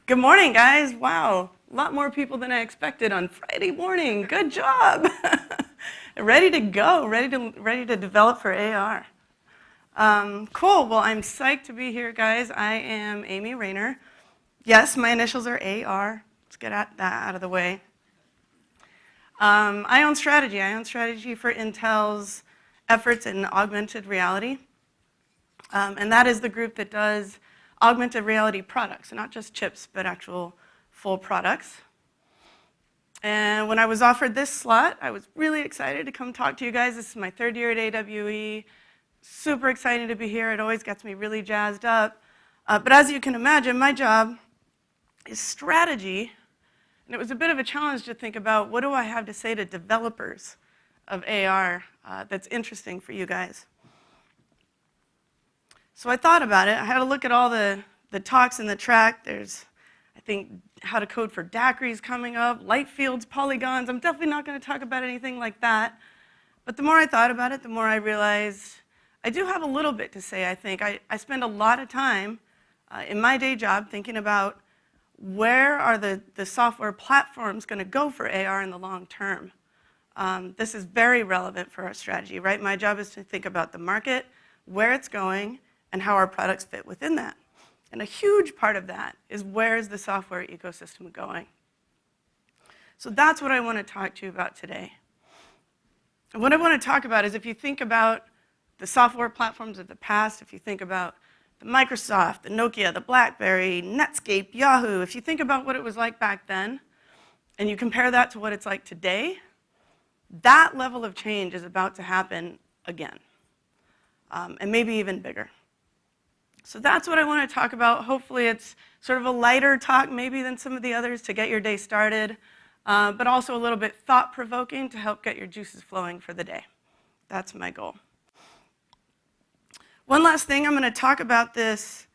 Good morning, guys. Wow, a lot more people than I expected on Friday morning. Good job. Ready to go, ready to develop for AR. Cool, well, I'm psyched to be here, guys. I am Amy Reyner. Yes, my initials are AR. Let's get that out of the way. I own strategy. I own strategy for Intel's efforts in augmented reality. And that is the group that does augmented reality products, not just chips, but actual full products. And when I was offered this slot, I was really excited to come talk to you guys. This is my third year at AWE. Super excited to be here. It always gets me really jazzed up. But as you can imagine, my job is strategy. And it was a bit of a challenge to think about, what do I have to say to developers of AR that's interesting for you guys? So I thought about it. I had to look at all the talks in the track. There's, I think, how to code for daiquiris coming up, light fields, polygons. I'm definitely not going to talk about anything like that. But the more I thought about it, the more I realized I do have a little bit to say, I think. I spend a lot of time in my day job thinking about where are the software platforms going to go for AR in the long term. This is very relevant for our strategy, right? My job is to think about the market, where it's going, and how our products fit within that. And a huge part of that is, where is the software ecosystem going? So that's what I want to talk to you about today. And what I want to talk about is, if you think about the software platforms of the past, if you think about the Microsoft, the Nokia, the BlackBerry, Netscape, Yahoo, if you think about what it was like back then, and you compare that to what it's like today, that level of change is about to happen again, and maybe even bigger. So that's what I want to talk about. Hopefully it's sort of a lighter talk maybe than some of the others to get your day started, but also a little bit thought-provoking to help get your juices flowing for the day. That's my goal. One last thing, I'm going to talk about this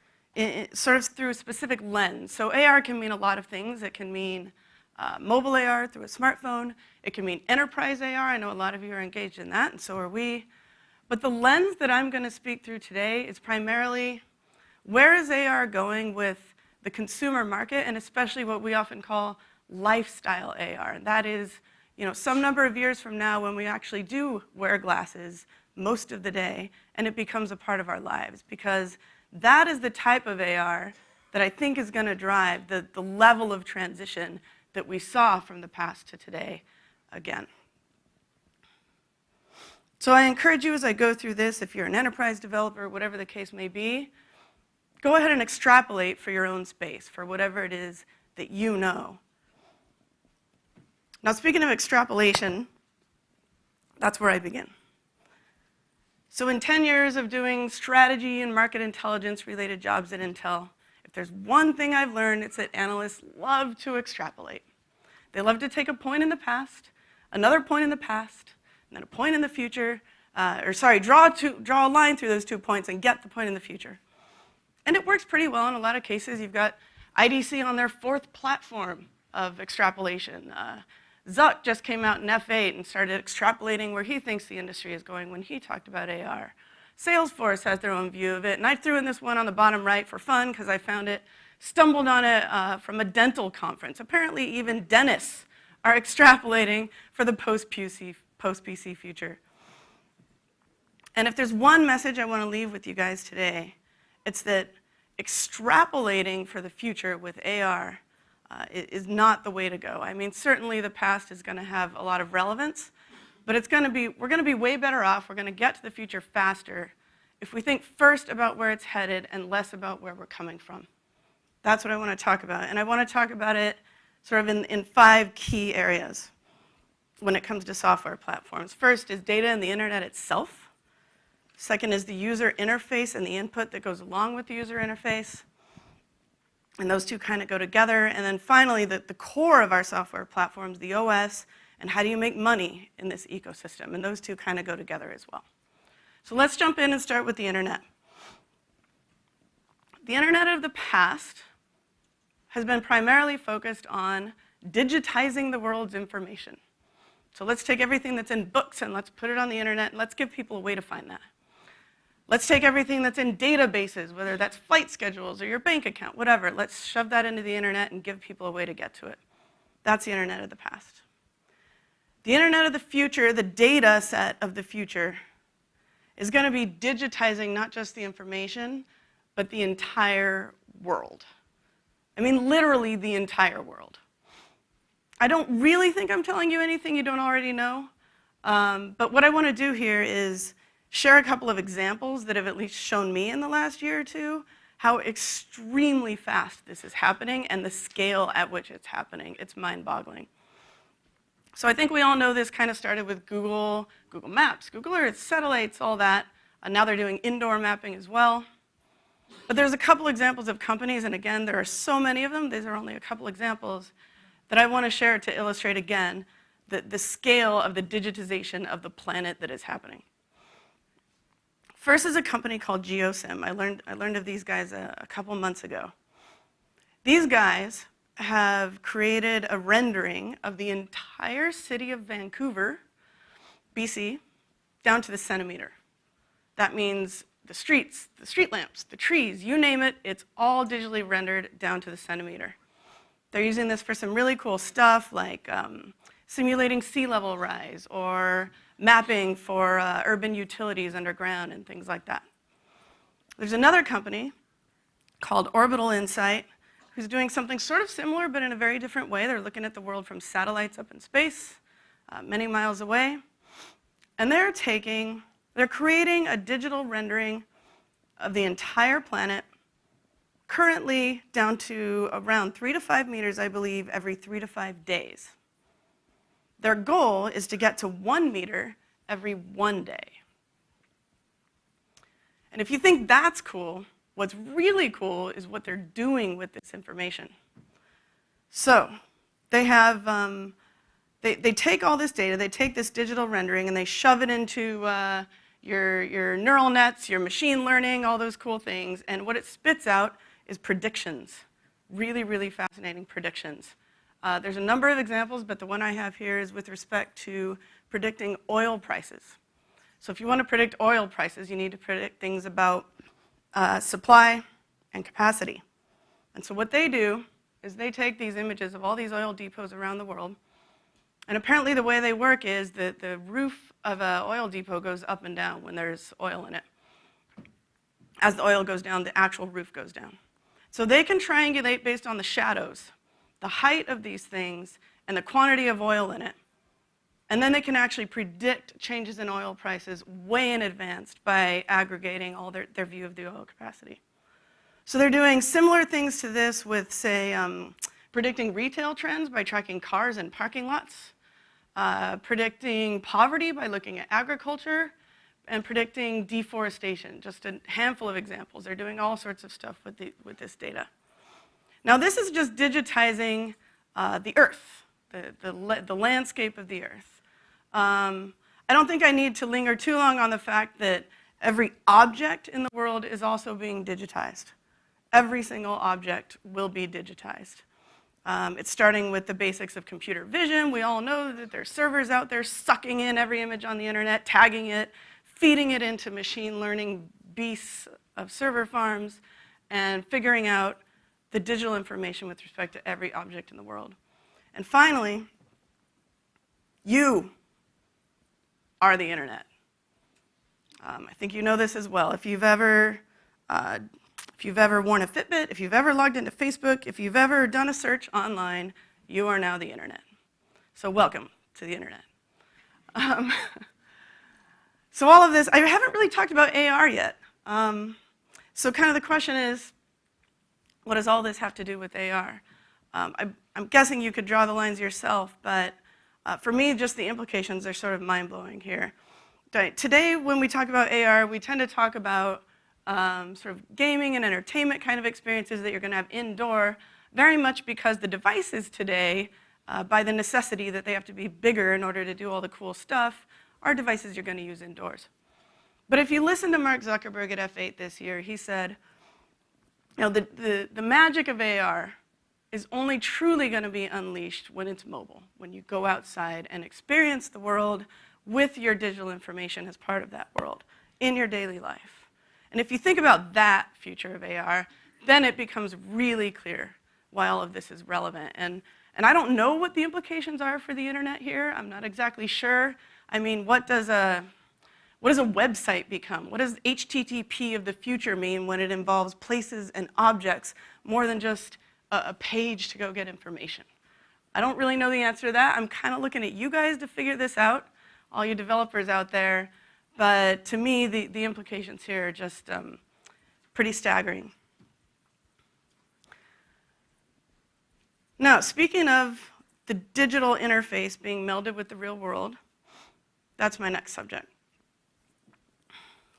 sort of through a specific lens. So AR can mean a lot of things. It can mean mobile AR through a smartphone. It can mean enterprise AR. I know a lot of you are engaged in that, and so are we. But the lens that I'm going to speak through today is primarily, where is AR going with the consumer market, and especially what we often call lifestyle AR? And that is, some number of years from now, when we actually do wear glasses most of the day, and it becomes a part of our lives, because that is the type of AR that I think is going to drive the level of transition that we saw from the past to today again. So I encourage you, as I go through this, if you're an enterprise developer, whatever the case may be, go ahead and extrapolate for your own space, for whatever it is that you know. Now, speaking of extrapolation, that's where I begin. So in 10 years of doing strategy and market intelligence related jobs at Intel, if there's one thing I've learned, it's that analysts love to extrapolate. They love to take a point in the past, another point in the past, and then a point in the future, draw a line through those 2 points and get the point in the future. And it works pretty well in a lot of cases. You've got IDC on their 4th platform of extrapolation. Zuck just came out in F8 and started extrapolating where he thinks the industry is going when he talked about AR. Salesforce has their own view of it, and I threw in this one on the bottom right for fun because I found it, stumbled on it from a dental conference. Apparently even dentists are extrapolating for the post-PC future. And if there's one message I want to leave with you guys today, it's that extrapolating for the future with AR is not the way to go. I mean, certainly the past is going to have a lot of relevance, but we're going to be way better off, we're going to get to the future faster if we think first about where it's headed and less about where we're coming from. That's what I want to talk about. And I want to talk about it sort of in 5 key areas when it comes to software platforms. First is data and the internet itself. Second is the user interface and the input that goes along with the user interface. And those two kind of go together. And then finally, the core of our software platforms, the OS, and how do you make money in this ecosystem. And those two kind of go together as well. So let's jump in and start with the internet. The internet of the past has been primarily focused on digitizing the world's information. So let's take everything that's in books and let's put it on the internet and let's give people a way to find that. Let's take everything that's in databases, whether that's flight schedules or your bank account, whatever. Let's shove that into the internet and give people a way to get to it. That's the internet of the past. The internet of the future, the data set of the future, is going to be digitizing not just the information, but the entire world. I mean, literally the entire world. I don't really think I'm telling you anything you don't already know, but what I want to do here is share a couple of examples that have at least shown me in the last year or two how extremely fast this is happening and the scale at which it's happening. It's mind-boggling. So I think we all know this kind of started with Google Maps, Google Earth, satellites, all that. Now they're doing indoor mapping as well. But there's a couple examples of companies, and again, there are so many of them. These are only a couple examples that I want to share to illustrate again the scale of the digitization of the planet that is happening. First is a company called GeoSim. I learned of these guys a couple months ago. These guys have created a rendering of the entire city of Vancouver, BC, down to the centimeter. That means the streets, the street lamps, the trees, you name it, it's all digitally rendered down to the centimeter. They're using this for some really cool stuff like simulating sea level rise or mapping for urban utilities underground and things like that. There's another company called Orbital Insight who's doing something sort of similar but in a very different way. They're looking at the world from satellites up in space, many miles away. And they're creating a digital rendering of the entire planet, currently down to around 3 to 5 meters, I believe, every 3 to 5 days. Their goal is to get to 1 meter every 1 day. And if you think that's cool, what's really cool is what they're doing with this information. So they have, they take all this data, they take this digital rendering, and they shove it into your neural nets, your machine learning, all those cool things, and what it spits out is predictions. Really, really fascinating predictions. There's a number of examples, but the one I have here is with respect to predicting oil prices. So if you want to predict oil prices, you need to predict things about supply and capacity. And so what they do is they take these images of all these oil depots around the world, and apparently the way they work is that the roof of an oil depot goes up and down when there's oil in it. As the oil goes down, the actual roof goes down. So they can triangulate based on the shadows, the height of these things, and the quantity of oil in it. And then they can actually predict changes in oil prices way in advance by aggregating all their view of the oil capacity. So they're doing similar things to this with, say, predicting retail trends by tracking cars in parking lots, predicting poverty by looking at agriculture, and predicting deforestation, just a handful of examples. They're doing all sorts of stuff with this data. Now this is just digitizing the Earth, the landscape of the Earth. I don't think I need to linger too long on the fact that every object in the world is also being digitized. Every single object will be digitized. It's starting with the basics of computer vision. We all know that there's servers out there sucking in every image on the internet, tagging it, feeding it into machine learning beasts of server farms, and figuring out the digital information with respect to every object in the world. And finally, you are the internet. I think you know this as well. If you've ever worn a Fitbit, if you've ever logged into Facebook, if you've ever done a search online, you are now the internet. So welcome to the internet. So all of this, I haven't really talked about AR yet. So kind of the question is, what does all this have to do with AR? I'm guessing you could draw the lines yourself, but for me, just the implications are sort of mind-blowing here. Today, when we talk about AR, we tend to talk about sort of gaming and entertainment kind of experiences that you're going to have indoor, very much because the devices today, by the necessity that they have to be bigger in order to do all the cool stuff, are devices you're going to use indoors. But if you listen to Mark Zuckerberg at F8 this year, he said, you know, the magic of AR is only truly going to be unleashed when it's mobile, when you go outside and experience the world with your digital information as part of that world in your daily life. And if you think about that future of AR, then it becomes really clear why all of this is relevant. And I don't know what the implications are for the internet here. I'm not exactly sure. I mean, what does a website become? What does HTTP of the future mean when it involves places and objects more than just a page to go get information? I don't really know the answer to that. I'm kind of looking at you guys to figure this out, all you developers out there. But to me, the implications here are just pretty staggering. Now, speaking of the digital interface being melded with the real world, that's my next subject.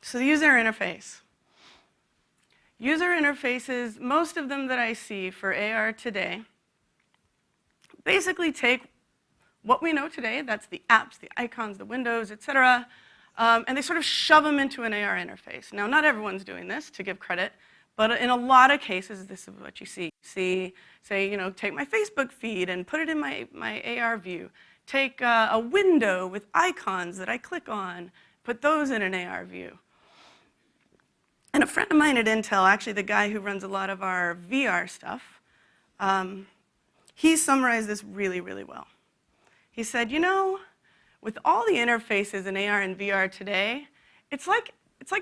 So the user interface. User interfaces, most of them that I see for AR today, basically take what we know today, that's the apps, the icons, the windows, et cetera, and they sort of shove them into an AR interface. Now, not everyone's doing this, to give credit, but in a lot of cases, this is what you see. Say, take my Facebook feed and put it in my AR view. Take a window with icons that I click on, put those in an AR view. And a friend of mine at Intel, actually the guy who runs a lot of our VR stuff, he summarized this really, really well. He said, with all the interfaces in AR and VR today, it's like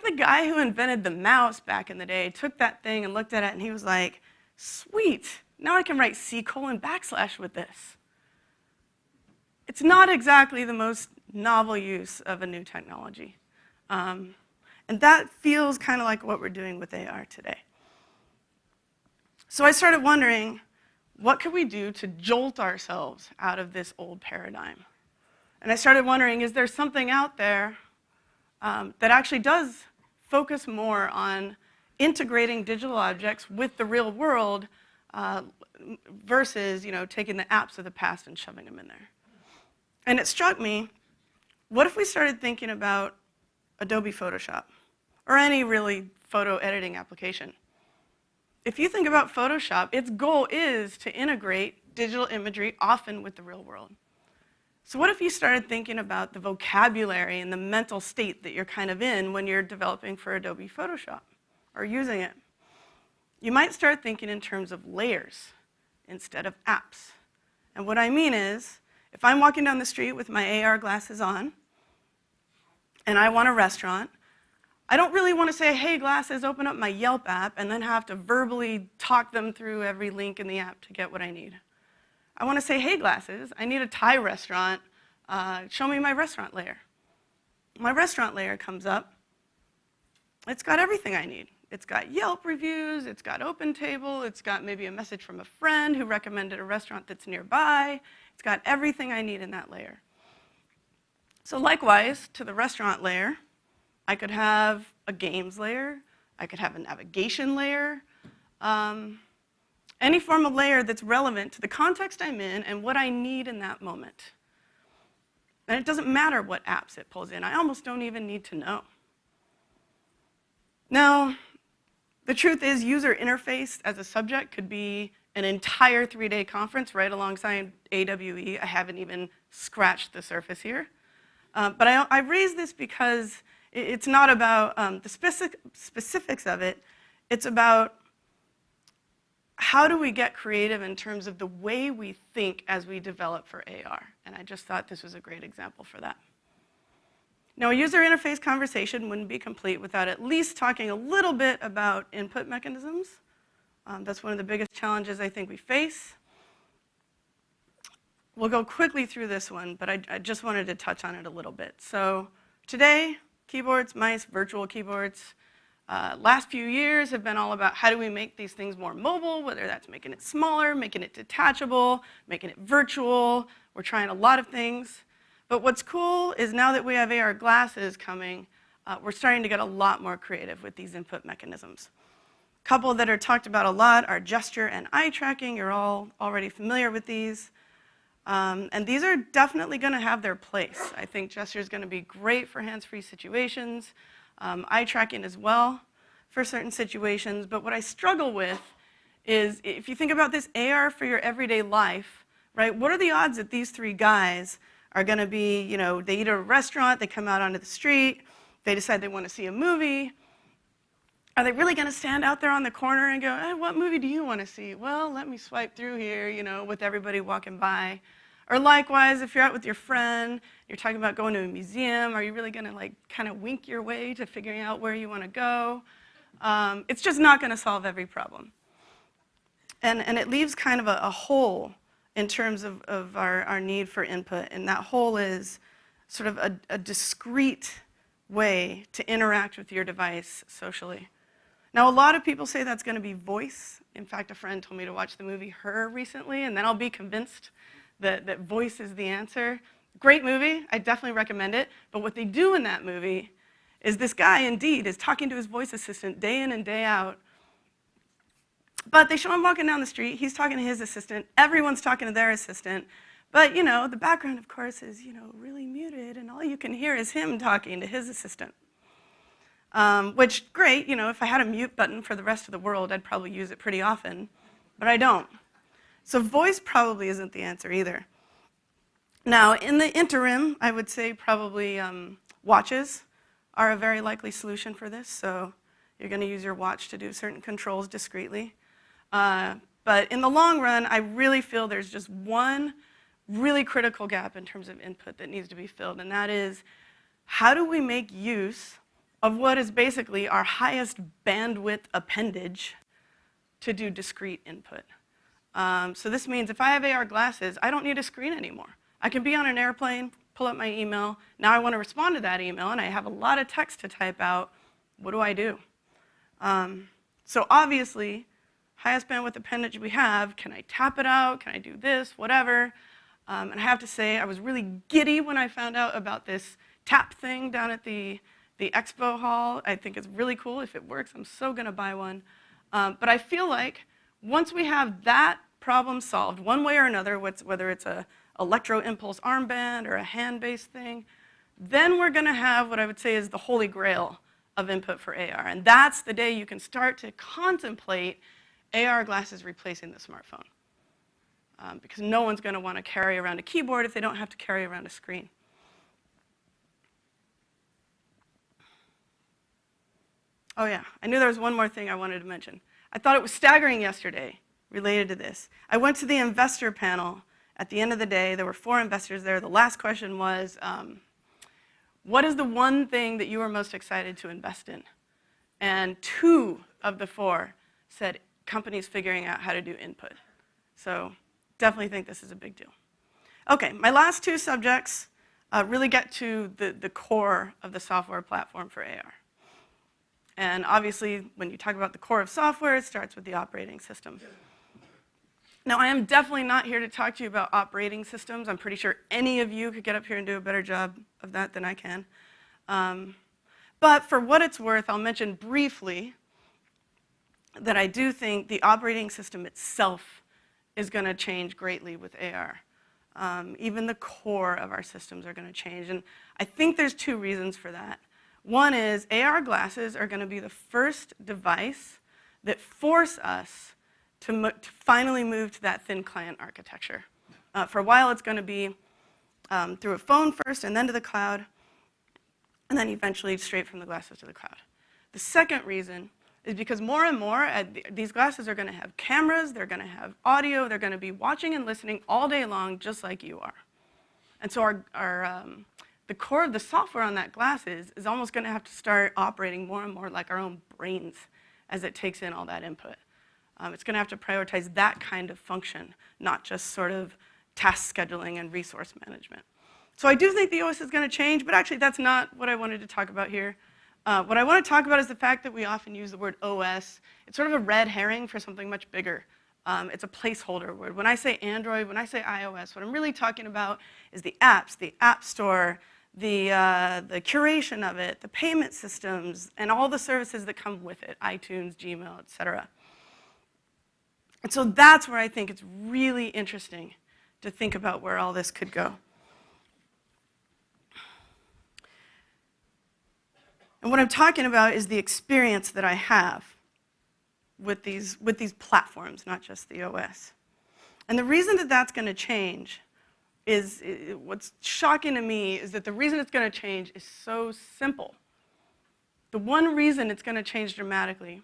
the guy who invented the mouse back in the day took that thing and looked at it and he was like, sweet, now I can write C:\/ with this. It's not exactly the most novel use of a new technology. And that feels kind of like what we're doing with AR today. So I started wondering, what could we do to jolt ourselves out of this old paradigm? And I started wondering, is there something out there that actually does focus more on integrating digital objects with the real world versus taking the apps of the past and shoving them in there? And it struck me, what if we started thinking about Adobe Photoshop, or any really photo editing application? If you think about Photoshop, its goal is to integrate digital imagery often with the real world. So what if you started thinking about the vocabulary and the mental state that you're kind of in when you're developing for Adobe Photoshop or using it? You might start thinking in terms of layers instead of apps. And what I mean is, if I'm walking down the street with my AR glasses on, and I want a restaurant, I don't really want to say, hey, glasses, open up my Yelp app, and then have to verbally talk them through every link in the app to get what I need. I want to say, hey, glasses, I need a Thai restaurant. Show me my restaurant layer. My restaurant layer comes up. It's got everything I need. It's got Yelp reviews, it's got OpenTable, it's got maybe a message from a friend who recommended a restaurant that's nearby. It's got everything I need in that layer. So likewise, to the restaurant layer, I could have a games layer, I could have a navigation layer, any form of layer that's relevant to the context I'm in and what I need in that moment. And it doesn't matter what apps it pulls in. I almost don't even need to know. Now, the truth is, user interface as a subject could be an entire 3-day conference right alongside AWE. I haven't even scratched the surface here. But I raise this because it's not about the specifics of it. It's about how do we get creative in terms of the way we think as we develop for AR. And I just thought this was a great example for that. Now, a user interface conversation wouldn't be complete without at least talking a little bit about input mechanisms. That's one of the biggest challenges I think we face. We'll go quickly through this one, but I just wanted to touch on it a little bit. So today, keyboards, mice, virtual keyboards. Last few years have been all about how do we make these things more mobile, whether that's making it smaller, making it detachable, making it virtual. We're trying a lot of things. But what's cool is now that we have AR glasses coming, we're starting to get a lot more creative with these input mechanisms. A couple that are talked about a lot are gesture and eye tracking. You're all already familiar with these. And these are definitely going to have their place. I think gesture is going to be great for hands-free situations, eye tracking as well for certain situations. But what I struggle with is if you think about this AR for your everyday life, right, what are the odds that these three guys are going to be, they eat at a restaurant, they come out onto the street, they decide they want to see a movie. Are they really going to stand out there on the corner and go, hey, what movie do you want to see? Well, let me swipe through here, with everybody walking by. Or likewise, if you're out with your friend, you're talking about going to a museum, are you really going to kind of wink your way to figuring out where you want to go? It's just not going to solve every problem. And it leaves kind of a hole in terms of our need for input. And that hole is sort of a discrete way to interact with your device socially. Now, a lot of people say that's going to be voice. In fact, a friend told me to watch the movie Her recently, and then I'll be convinced that voice is the answer. Great movie. I definitely recommend it. But what they do in that movie is this guy, indeed, is talking to his voice assistant day in and day out. But they show him walking down the street. He's talking to his assistant. Everyone's talking to their assistant. But, the background, of course, is, really muted, and all you can hear is him talking to his assistant. Which, great, if I had a mute button for the rest of the world, I'd probably use it pretty often. But I don't. So voice probably isn't the answer either. Now, in the interim, I would say probably watches are a very likely solution for this. So you're going to use your watch to do certain controls discreetly. But in the long run, I really feel there's just one really critical gap in terms of input that needs to be filled, and that is, how do we make use of what is basically our highest bandwidth appendage to do discrete input? So this means if I have AR glasses, I don't need a screen anymore. I can be on an airplane, pull up my email. Now I want to respond to that email, and I have a lot of text to type out. What do I do? So obviously, highest bandwidth appendage we have, can I tap it out? Can I do this? Whatever. And I have to say, I was really giddy when I found out about this tap thing down at the expo hall. I think it's really cool. If it works, I'm so going to buy one. But I feel like once we have that problem solved, one way or another, whether it's a electro-impulse armband or a hand-based thing, then we're going to have what I would say is the holy grail of input for AR. And that's the day you can start to contemplate AR glasses replacing the smartphone. Because no one's going to want to carry around a keyboard if they don't have to carry around a screen. Oh yeah, I knew there was one more thing I wanted to mention. I thought it was staggering yesterday related to this. I went to the investor panel. At the end of the day, there were 4 investors there. The last question was, what is the one thing that you are most excited to invest in? And 2 of the 4 said companies figuring out how to do input. So definitely think this is a big deal. Okay, my last 2 subjects really get to the core of the software platform for AR. And obviously, when you talk about the core of software, it starts with the operating system. Now, I am definitely not here to talk to you about operating systems. I'm pretty sure any of you could get up here and do a better job of that than I can. But for what it's worth, I'll mention briefly that I do think the operating system itself is going to change greatly with AR. Even the core of our systems are going to change. And I think there's 2 reasons for that. One is AR glasses are going to be the first device that force us to finally move to that thin client architecture. For a while, it's going to be through a phone first and then to the cloud, and then eventually straight from the glasses to the cloud. The second reason is because more and more, these glasses are going to have cameras, they're going to have audio, they're going to be watching and listening all day long, just like you are. And so the core of the software on that glasses is almost going to have to start operating more and more like our own brains as it takes in all that input. It's going to have to prioritize that kind of function, not just sort of task scheduling and resource management. So I do think the OS is going to change, but actually that's not what I wanted to talk about here. What I want to talk about is the fact that we often use the word OS. It's sort of a red herring for something much bigger. It's a placeholder word. When I say Android, when I say iOS, what I'm really talking about is the apps, the App Store, the curation of it, the payment systems, and all the services that come with it, iTunes, Gmail, et cetera. And so that's where I think it's really interesting to think about where all this could go. And what I'm talking about is the experience that I have with these platforms, not just the OS. And the reason that that's going to change is, what's shocking to me is that the reason it's going to change is so simple. The one reason it's going to change dramatically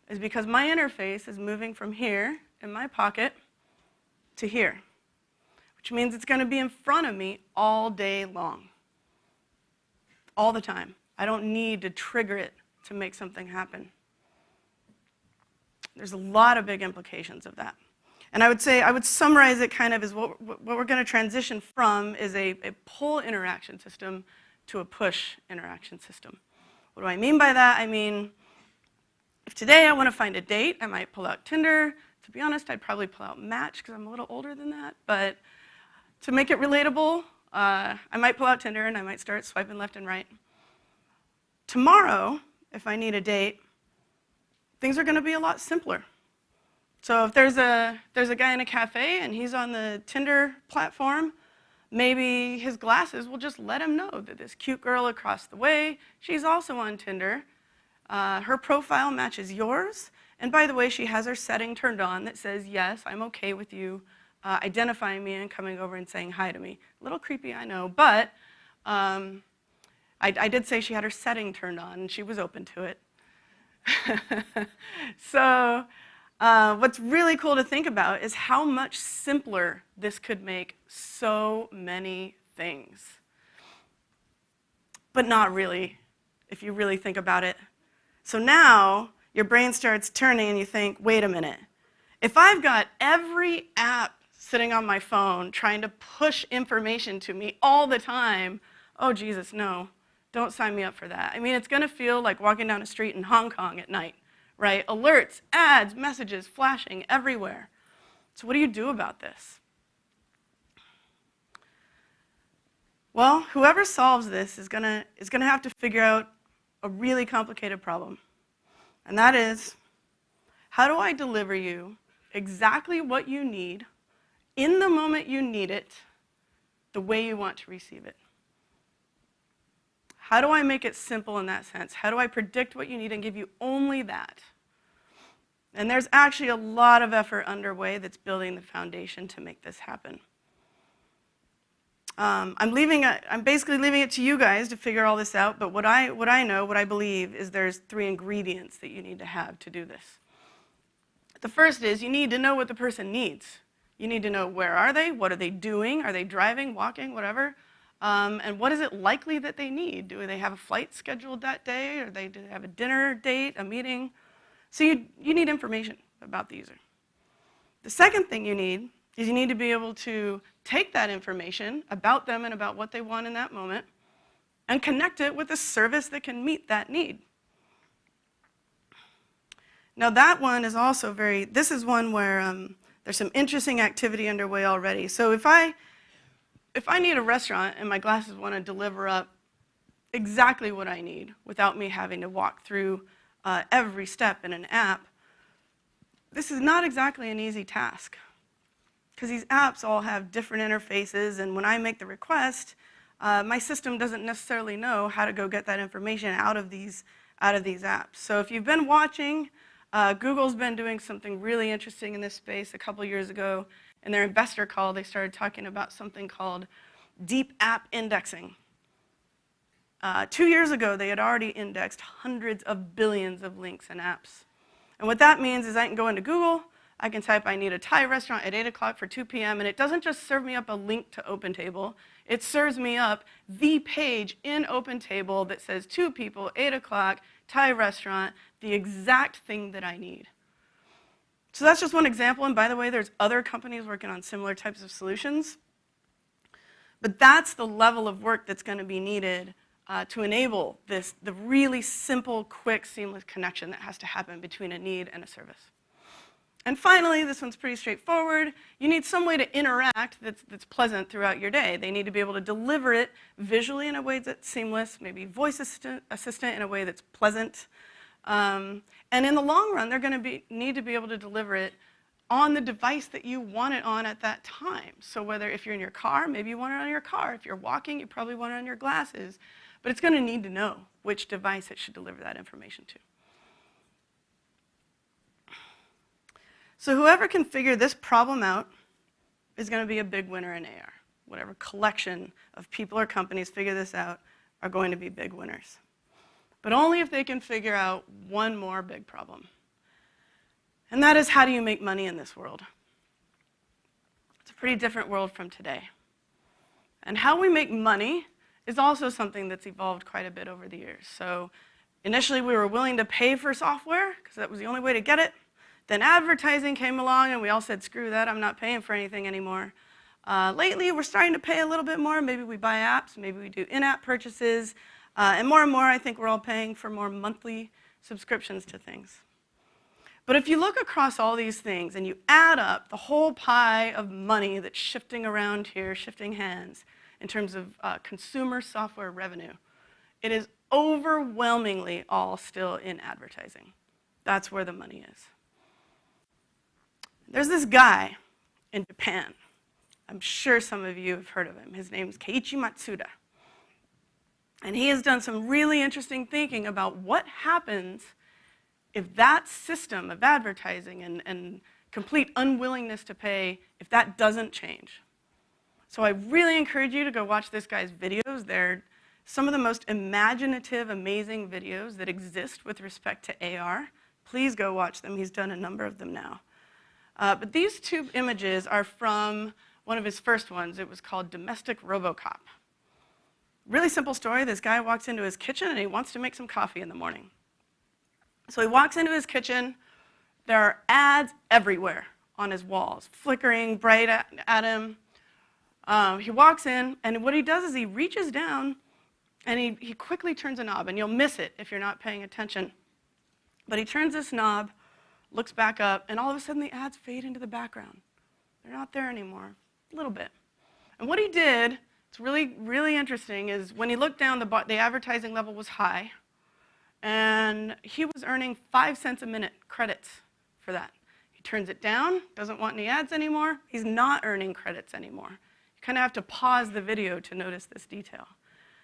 is because my interface is moving from here in my pocket to here, which means it's going to be in front of me all day long, all the time. I don't need to trigger it to make something happen. There's a lot of big implications of that. And I would say, I would summarize it kind of as what we're going to transition from is a pull interaction system to a push interaction system. What do I mean by that? I mean, if today I want to find a date, I might pull out Tinder. To be honest, I'd probably pull out Match because I'm a little older than that. But to make it relatable, I might pull out Tinder and I might start swiping left and right. Tomorrow, if I need a date, things are going to be a lot simpler. So if there's a guy in a cafe and he's on the Tinder platform, maybe his glasses will just let him know that this cute girl across the way, she's also on Tinder. Her profile matches yours. And by the way, she has her setting turned on that says, yes, I'm okay with you identifying me and coming over and saying hi to me. A little creepy, I know, but I did say she had her setting turned on and she was open to it. So what's really cool to think about is how much simpler this could make so many things. But not really, if you really think about it. So now your brain starts turning and you think, wait a minute. If I've got every app sitting on my phone trying to push information to me all the time, oh Jesus, no. Don't sign me up for that. I mean, it's going to feel like walking down a street in Hong Kong at night, right? Alerts, ads, messages flashing everywhere. So what do you do about this? Well, whoever solves this is going to have to figure out a really complicated problem. And that is, how do I deliver you exactly what you need in the moment you need it, the way you want to receive it? How do I make it simple in that sense? How do I predict what you need and give you only that? And there's actually a lot of effort underway that's building the foundation to make this happen. I'm basically leaving it to you guys to figure all this out, but what I know, what I believe, is there's 3 ingredients that you need to have to do this. The first is you need to know what the person needs. You need to know where are they, what are they doing, are they driving, walking, whatever. And what is it likely that they need? Do they have a flight scheduled that day? Or do they have a dinner date, a meeting? So you need information about the user. The second thing you need is you need to be able to take that information about them and about what they want in that moment and connect it with a service that can meet that need. Now that one is also this is one where there's some interesting activity underway already. So if I need a restaurant and my glasses want to deliver up exactly what I need without me having to walk through every step in an app, this is not exactly an easy task because these apps all have different interfaces, and when I make the request, my system doesn't necessarily know how to go get that information out of these apps. So if you've been watching, Google's been doing something really interesting in this space. A couple years ago, in their investor call, they started talking about something called deep app indexing. 2 years ago, they had already indexed hundreds of billions of links and apps. And what that means is I can go into Google, I can type, I need a Thai restaurant at 8 o'clock for 2 p.m., and it doesn't just serve me up a link to OpenTable, it serves me up the page in OpenTable that says 2 people, 8 o'clock, Thai restaurant, the exact thing that I need. So that's just one example, and by the way, there's other companies working on similar types of solutions. But that's the level of work that's going to be needed to enable the really simple, quick, seamless connection that has to happen between a need and a service. And finally, this one's pretty straightforward. You need some way to interact that's pleasant throughout your day. They need to be able to deliver it visually in a way that's seamless, maybe voice assistant in a way that's pleasant. And in the long run, they're going to need to be able to deliver it on the device that you want it on at that time. So if you're in your car, maybe you want it on your car. If you're walking, you probably want it on your glasses. But it's going to need to know which device it should deliver that information to. So whoever can figure this problem out is going to be a big winner in AR. Whatever collection of people or companies figure this out are going to be big winners. but only if they can figure out one more big problem. And that is, how do you make money in this world? It's a pretty different world from today. And how we make money is also something that's evolved quite a bit over the years. So initially, we were willing to pay for software because that was the only way to get it. Then advertising came along, and we all said, screw that, I'm not paying for anything anymore. Lately, we're starting to pay a little bit more. Maybe we buy apps, maybe we do in-app purchases. And more, I think we're all paying for more monthly subscriptions to things. But if you look across all these things and you add up the whole pie of money that's shifting around here, shifting hands, in terms of consumer software revenue, it is overwhelmingly all still in advertising. That's where the money is. There's this guy in Japan. I'm sure some of you have heard of him. His name's Keiichi Matsuda. And he has done some really interesting thinking about what happens if that system of advertising and complete unwillingness to pay, if that doesn't change. So I really encourage you to go watch this guy's videos. They're some of the most imaginative, amazing videos that exist with respect to AR. Please go watch them. He's done a number of them now. But these two images are from one of his first ones. It was called Domestic RoboCop. Really simple story. This guy walks into his kitchen and he wants to make some coffee in the morning. So he walks into his kitchen. There are ads everywhere on his walls, flickering bright at him. He walks in, and what he does is he reaches down and he quickly turns a knob, and you'll miss it if you're not paying attention. But he turns this knob, looks back up, and all of a sudden the ads fade into the background. They're not there anymore, a little bit. And what he did, it's really, really interesting, is when he looked down, the advertising level was high, and he was earning 5 cents a minute credits for that. He turns it down, doesn't want any ads anymore. He's not earning credits anymore. You kind of have to pause the video to notice this detail.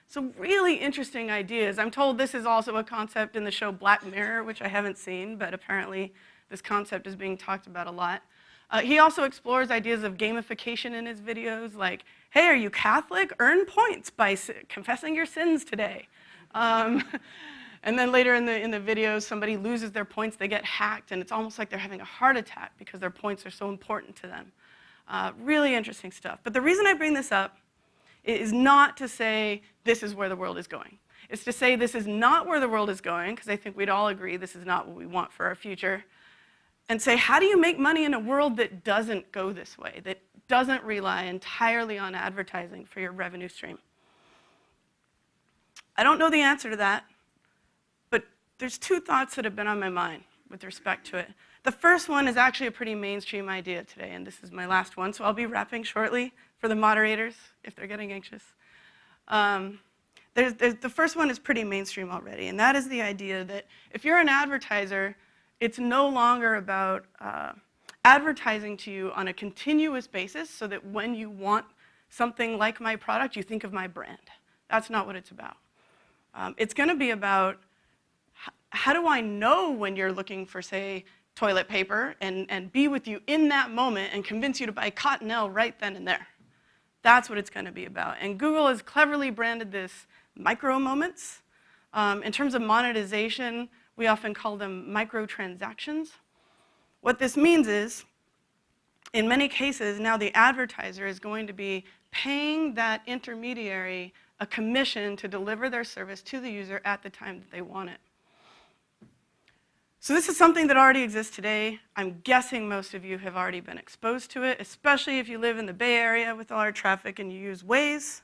So really interesting ideas. I'm told this is also a concept in the show Black Mirror, which I haven't seen, but apparently this concept is being talked about a lot. He also explores ideas of gamification in his videos, like, hey, are you Catholic? Earn points by confessing your sins today. And then later in the video, somebody loses their points, they get hacked, and it's almost like they're having a heart attack because their points are so important to them. Really interesting stuff. But the reason I bring this up is not to say this is where the world is going. It's to say this is not where the world is going, because I think we'd all agree this is not what we want for our future. And say, how do you make money in a world that doesn't go this way, that doesn't rely entirely on advertising for your revenue stream? I don't know the answer to that, but there's two thoughts that have been on my mind with respect to it. The first one is actually a pretty mainstream idea today, and this is my last one, so I'll be wrapping shortly for the moderators if they're getting anxious. The first one is pretty mainstream already, and that is the idea that if you're an advertiser, it's no longer about advertising to you on a continuous basis so that when you want something like my product, you think of my brand. That's not what it's about. It's going to be about how do I know when you're looking for, say, toilet paper and be with you in that moment and convince you to buy Cottonelle right then and there. That's what it's going to be about. And Google has cleverly branded this micro moments. In terms of monetization, we often call them microtransactions. What this means is, in many cases, now the advertiser is going to be paying that intermediary a commission to deliver their service to the user at the time that they want it. So this is something that already exists today. I'm guessing most of you have already been exposed to it, especially if you live in the Bay Area with all our traffic and you use Waze.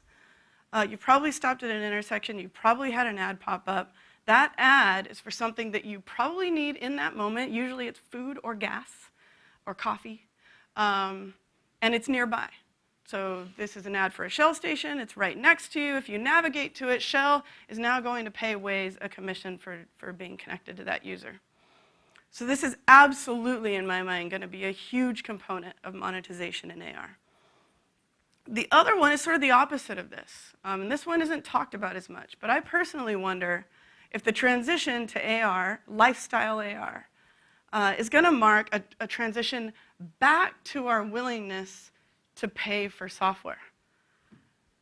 You probably stopped at an intersection. You probably had an ad pop up. That ad is for something that you probably need in that moment. Usually it's food or gas or coffee, and it's nearby. So this is an ad for a Shell station. It's right next to you. If you navigate to it, Shell is now going to pay Waze a commission for being connected to that user. So this is absolutely, in my mind, going to be a huge component of monetization in AR. The other one is sort of the opposite of this. And this one isn't talked about as much, but I personally wonder if the transition to AR, lifestyle AR, is going to mark a transition back to our willingness to pay for software.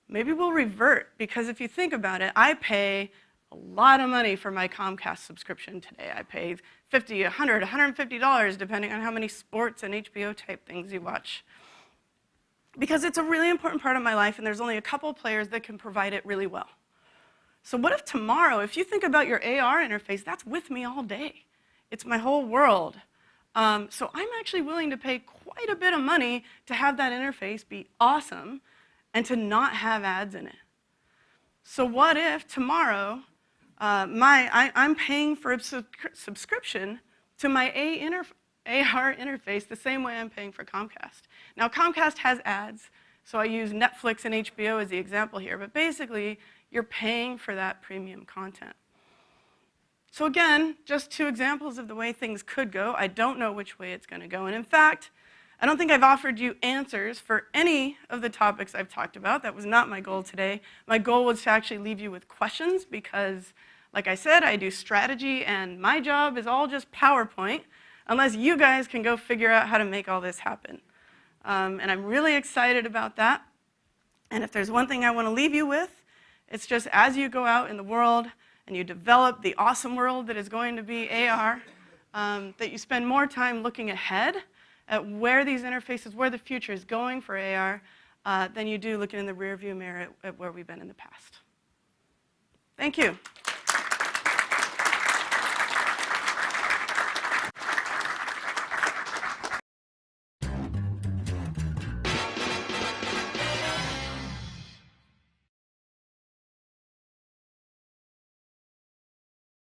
Maybe we'll revert, because if you think about it, I pay a lot of money for my Comcast subscription today. I pay $50, $100, $150, depending on how many sports and HBO type things you watch. Because it's a really important part of my life, and there's only a couple players that can provide it really well. So what if tomorrow, if you think about your AR interface, that's with me all day. It's my whole world. So I'm actually willing to pay quite a bit of money to have that interface be awesome and to not have ads in it. So what if tomorrow I'm paying for a subscription to my AR interface the same way I'm paying for Comcast. Now Comcast has ads, so I use Netflix and HBO as the example here, but basically you're paying for that premium content. So again, just two examples of the way things could go. I don't know which way it's going to go, and in fact, I don't think I've offered you answers for any of the topics I've talked about. That was not my goal today. My goal was to actually leave you with questions because, like I said, I do strategy and my job is all just PowerPoint unless you guys can go figure out how to make all this happen. And I'm really excited about that. And if there's one thing I want to leave you with, it's just as you go out in the world and you develop the awesome world that is going to be AR, that you spend more time looking ahead at where these interfaces, where the future is going for AR, than you do looking in the rearview mirror at where we've been in the past. Thank you.